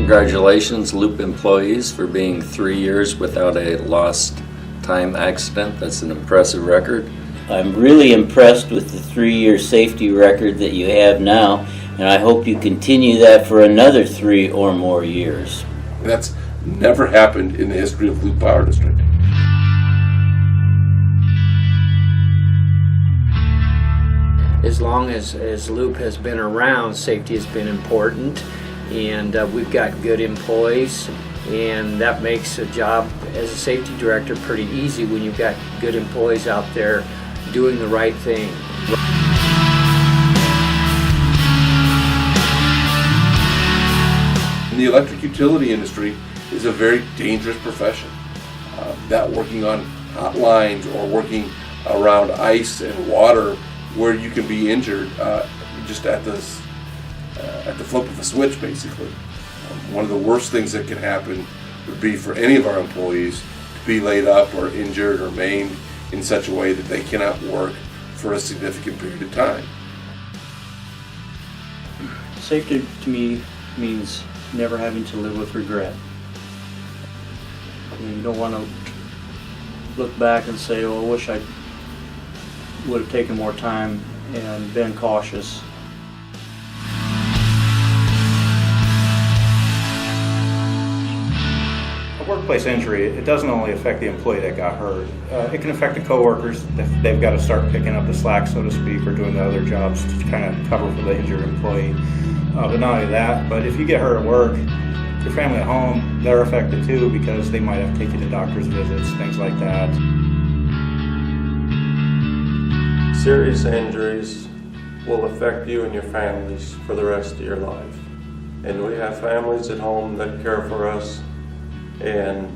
Congratulations, Loop employees, for being 3 years without a lost time accident. That's an impressive record. I'm really impressed with the 3-year safety record that you have now, and I hope you continue that for another 3 or more years. That's never happened in the history of Loop Power District. As long as Loop has been around, safety has been important, and we've got good employees, and that makes a job as a safety director pretty easy when you've got good employees out there doing the right thing. The electric utility industry is a very dangerous profession. That working on hot lines or working around ice and water where you can be injured just at the flip of a switch, basically. One of the worst things that can happen would be for any of our employees to be laid up or injured or maimed in such a way that they cannot work for a significant period of time. Safety to me means never having to live with regret. You don't want to look back and say, "Oh, I wish I would have taken more time and been cautious." A workplace injury, it doesn't only affect the employee that got hurt. It can affect the coworkers. They've got to start picking up the slack, so to speak, or doing the other jobs to kind of cover for the injured employee. But not only that, but if you get hurt at work, your family at home, they're affected too, because they might have to take you to doctor's visits, things like that. Serious injuries will affect you and your families for the rest of your life. And we have families at home that care for us, and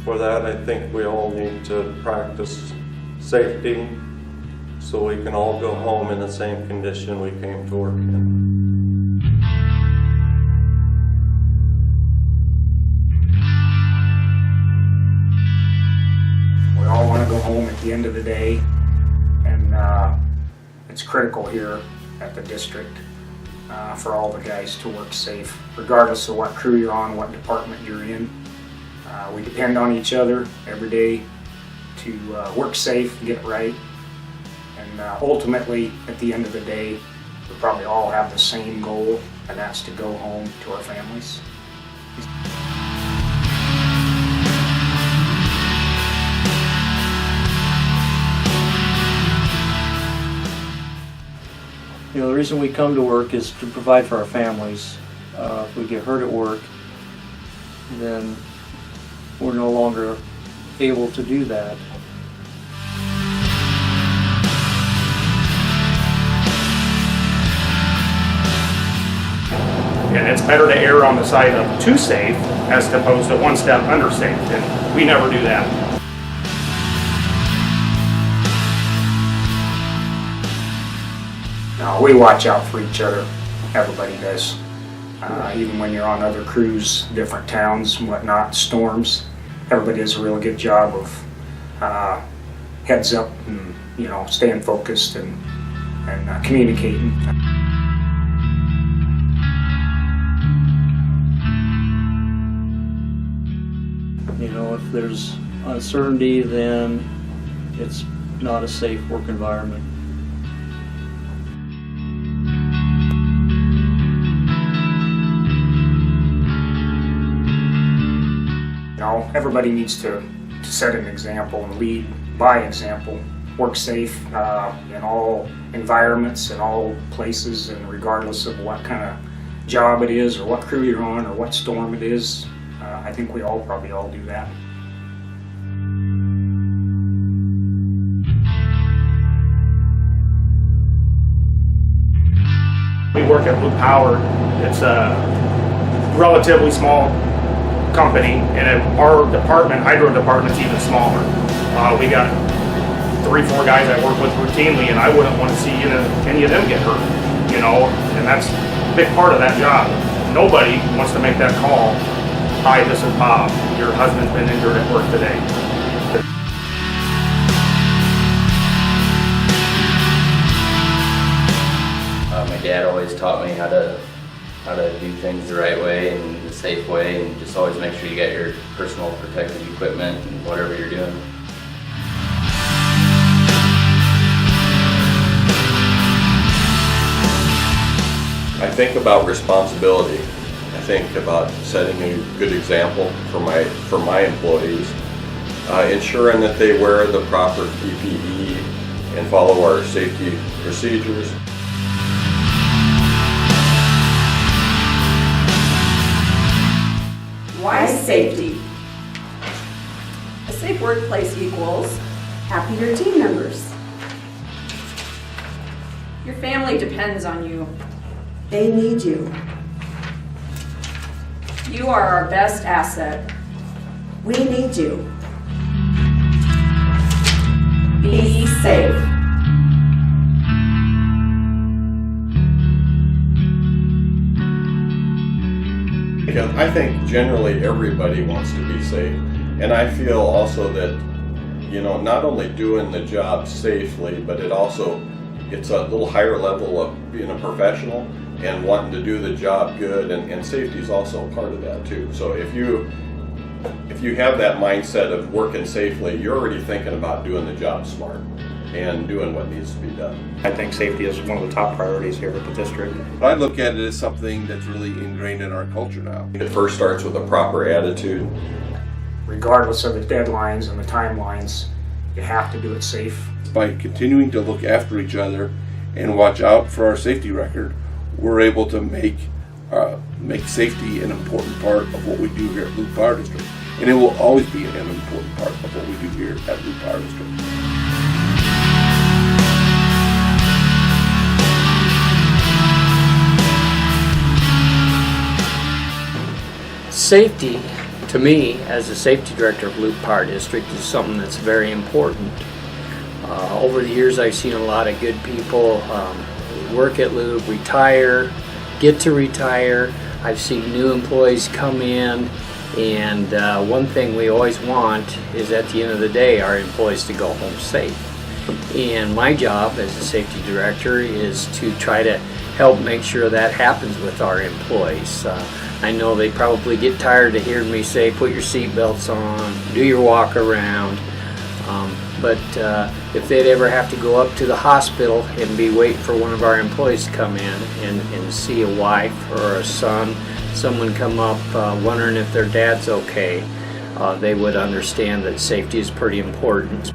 for that I think we all need to practice safety so we can all go home in the same condition we came to work in. We all want to go home at the end of the day, and it's critical here at the district for all the guys to work safe, regardless of what crew you're on, what department you're in. We depend on each other every day to work safe, get it right, and ultimately, at the end of the day, we probably all have the same goal, and that's to go home to our families. You know, the reason we come to work is to provide for our families. If we get hurt at work, then we're no longer able to do that. And it's better to err on the side of too safe as opposed to one step under safe, and we never do that. No, we watch out for each other. Everybody does. Even when you're on other crews, different towns and whatnot, storms, everybody does a real good job of heads up and, you know, staying focused and communicating. You know, if there's uncertainty, then it's not a safe work environment. You know, everybody needs to set an example and lead by example. Work safe in all environments, in all places, and regardless of what kind of job it is or what crew you're on or what storm it is. I think we probably all do that. We work at Loop Power. It's a relatively small company, and our department, hydro department's even smaller. We got 3-4 guys I work with routinely, and I wouldn't want to see any of them get hurt, you know, and that's a big part of that job. Nobody wants to make that call. "Hi, this is Bob. Your husband's been injured at work today." My dad always taught me how to how to do things the right way and the safe way, and just always make sure you get your personal protective equipment and whatever you're doing. I think about responsibility. I think about setting a good example for my employees, ensuring that they wear the proper PPE and follow our safety procedures. Why safety? A safe workplace equals happier team members. Your family depends on you. They need you. You are our best asset. We need you. Be safe. Because I think generally everybody wants to be safe, and I feel also that, you know, not only doing the job safely, but it's a little higher level of being a professional and wanting to do the job good, and safety is also a part of that too. So if you have that mindset of working safely, you're already thinking about doing the job smart and doing what needs to be done. I think safety is one of the top priorities here at the district. I look at it as something that's really ingrained in our culture now. It first starts with a proper attitude. Regardless of the deadlines and the timelines, you have to do it safe. By continuing to look after each other and watch out for our safety record, we're able to make safety an important part of what we do here at Loup Power District. And it will always be an important part of what we do here at Loup Power District. Safety, to me, as the safety director of Loup Power District, is something that's very important. Over the years, I've seen a lot of good people work at Loup, retire, get to retire. I've seen new employees come in, and one thing we always want is, at the end of the day, our employees to go home safe. And my job as a safety director is to try to help make sure that happens with our employees. I know they probably get tired of hearing me say, put your seatbelts on, do your walk around. But if they'd ever have to go up to the hospital and be waiting for one of our employees to come in and see a wife or a son, someone come up wondering if their dad's okay, they would understand that safety is pretty important.